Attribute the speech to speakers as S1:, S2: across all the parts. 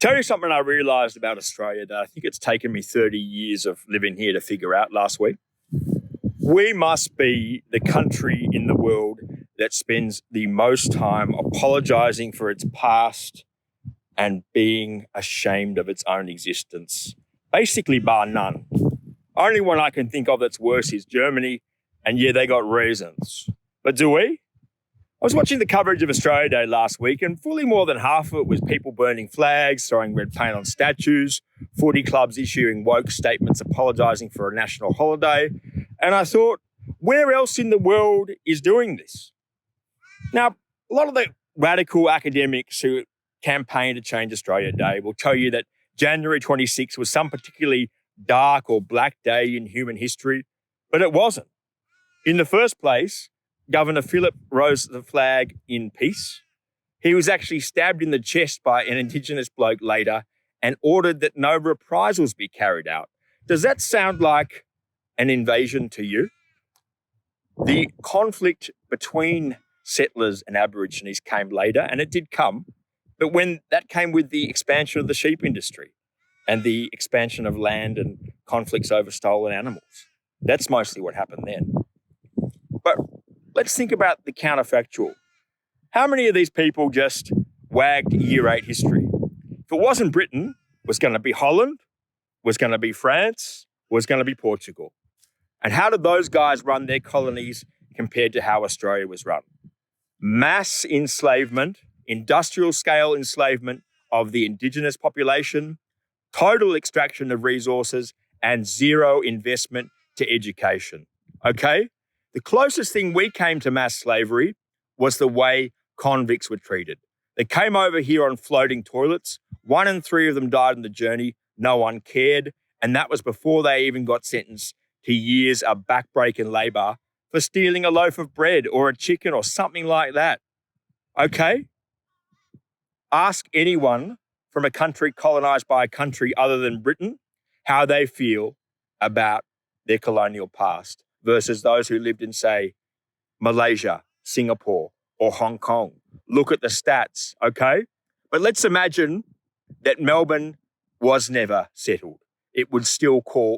S1: Tell you something I realised about Australia that I think it's taken me 30 years of living here to figure out last week. We must be the country in the world that spends the most time apologising for its past and being ashamed of its own existence, basically bar none. Only one I can think of that's worse is Germany, and yeah, they got reasons. But do we? I was watching the coverage of Australia Day last week, and fully more than half of it was people burning flags, throwing red paint on statues, footy clubs issuing woke statements apologising for a national holiday. And I thought, where else in the world is doing this? Now, a lot of the radical academics who campaign to change Australia Day will tell you that January 26 was some particularly dark or black day in human history, but it wasn't. In the first place, Governor Phillip rose the flag in peace. He was actually stabbed in the chest by an Indigenous bloke later and ordered that no reprisals be carried out. Does that sound like an invasion to you? The conflict between settlers and Aborigines came later, and it did come, but when that came with the expansion of the sheep industry and the expansion of land and conflicts over stolen animals. That's mostly what happened then. But let's think about the counterfactual. How many of these people just wagged year 8 history? If it wasn't Britain, it was going to be Holland, was going to be France, was going to be Portugal. And how did those guys run their colonies compared to how Australia was run? Mass enslavement, industrial scale enslavement of the Indigenous population, total extraction of resources, and zero investment to education. Okay? The closest thing we came to mass slavery was the way convicts were treated. They came over here on floating toilets. 1 in 3 of them died on the journey. No one cared. And that was before they even got sentenced to years of backbreaking labour for stealing a loaf of bread or a chicken or something like that. Okay? Ask anyone from a country colonised by a country other than Britain how they feel about their colonial past versus those who lived in, say, Malaysia, Singapore, or Hong Kong. Look at the stats, okay? But let's imagine that Melbourne was never settled. It would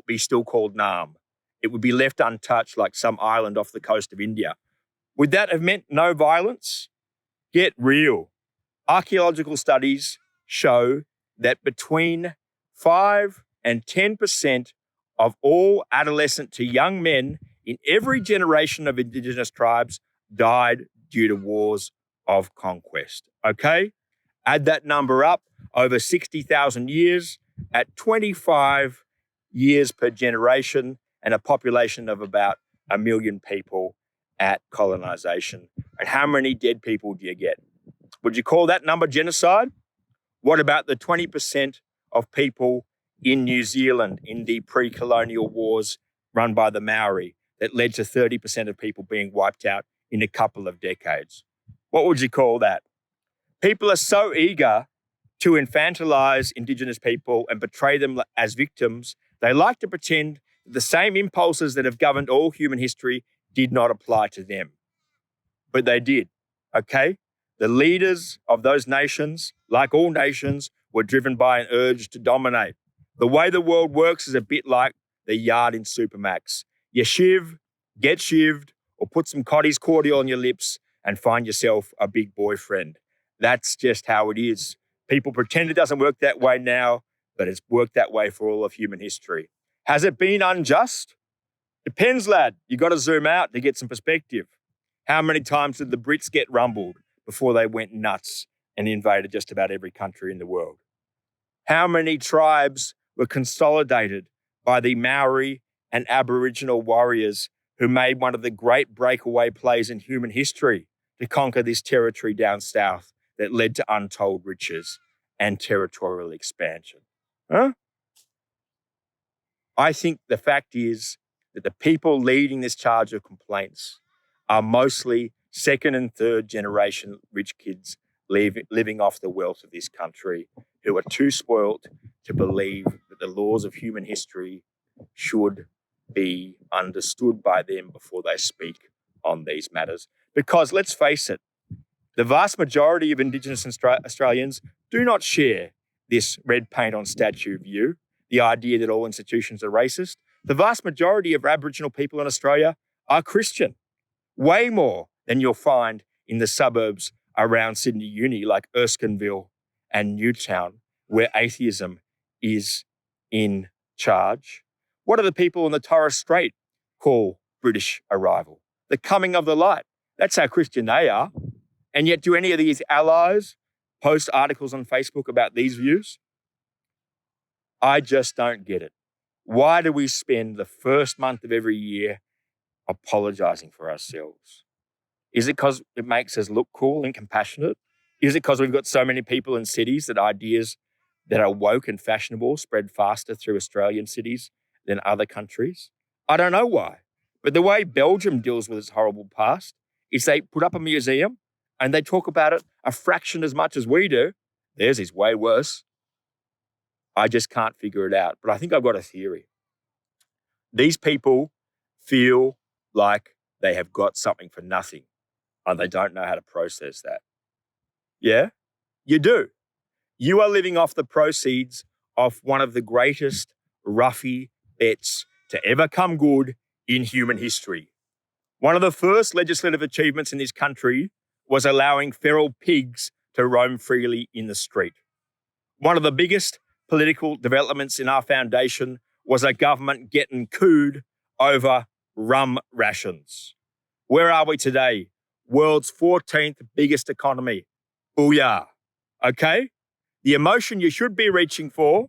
S1: be still called Nam. It would be left untouched like some island off the coast of India. Would that have meant no violence? Get real. Archaeological studies show that between 5 and 10% of all adolescent to young men in every generation of Indigenous tribes died due to wars of conquest. Okay? Add that number up over 60,000 years at 25 years per generation and a population of about 1 million people at colonisation. And how many dead people do you get? Would you call that number genocide? What about the 20% of people in New Zealand in the pre-colonial wars run by the Maori that led to 30% of people being wiped out in a couple of decades? What would you call that? People are so eager to infantilise Indigenous people and portray them as victims, they like to pretend that the same impulses that have governed all human history did not apply to them. But they did, okay? The leaders of those nations, like all nations, were driven by an urge to dominate. The way the world works is a bit like the yard in Supermax. You shiv, get shivved, or put some Cotty's cordial on your lips and find yourself a big boyfriend. That's just how it is. People pretend it doesn't work that way now, but it's worked that way for all of human history. Has it been unjust? Depends, lad. You got to zoom out to get some perspective. How many times did the Brits get rumbled before they went nuts and invaded just about every country in the world? How many tribes were consolidated by the Maori and Aboriginal warriors who made one of the great breakaway plays in human history to conquer this territory down south that led to untold riches and territorial expansion? Huh? I think the fact is that the people leading this charge of complaints are mostly 2nd and 3rd generation rich kids living off the wealth of this country who are too spoilt to believe that the laws of human history should be understood by them before they speak on these matters. Because let's face it, the vast majority of Indigenous Australians do not share this red paint on statue view, the idea that all institutions are racist. The vast majority of Aboriginal people in Australia are Christian, way more than you'll find in the suburbs around Sydney Uni, like Erskineville and Newtown, where atheism is in charge. What do the people in the Torres Strait call British arrival? The coming of the light. That's how Christian they are. And yet, do any of these allies post articles on Facebook about these views? I just don't get it. Why do we spend the first month of every year apologizing for ourselves? Is it because it makes us look cool and compassionate? Is it because we've got so many people in cities that ideas that are woke and fashionable spread faster through Australian cities than other countries? I don't know why. But the way Belgium deals with its horrible past is they put up a museum and they talk about it a fraction as much as we do. Theirs is way worse. I just can't figure it out. But I think I've got a theory. These people feel like they have got something for nothing and they don't know how to process that. Yeah, you do. You are living off the proceeds of one of the greatest roughy bets to ever come good in human history. One of the first legislative achievements in this country was allowing feral pigs to roam freely in the street. One of the biggest political developments in our foundation was a government getting cooed over rum rations. Where are we today? World's 14th biggest economy. Booyah. Okay? The emotion you should be reaching for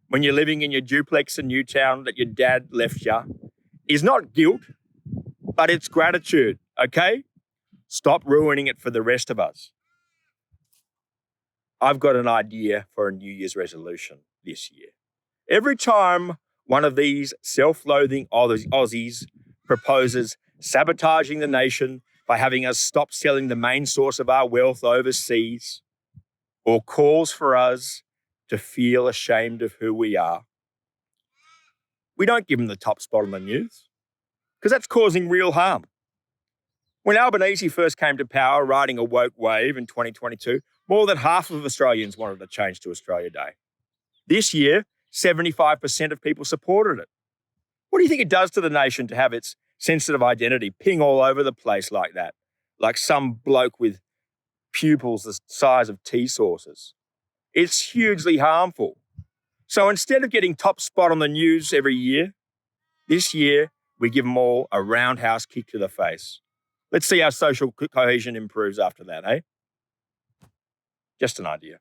S1: when you're living in your duplex in Newtown that your dad left you is not guilt, but it's gratitude, okay? Stop ruining it for the rest of us. I've got an idea for a New Year's resolution this year. Every time one of these self-loathing Aussies proposes sabotaging the nation by having us stop selling the main source of our wealth overseas, or calls for us to feel ashamed of who we are, we don't give them the top spot on the news because that's causing real harm. When Albanese first came to power riding a woke wave in 2022, more than half of Australians wanted a change to Australia Day. This year, 75% of people supported it. What do you think it does to the nation to have its sensitive identity ping all over the place like that? Like some bloke with pupils the size of tea saucers. It's hugely harmful. So instead of getting top spot on the news every year, this year we give them all a roundhouse kick to the face. Let's see how social cohesion improves after that, eh? Just an idea.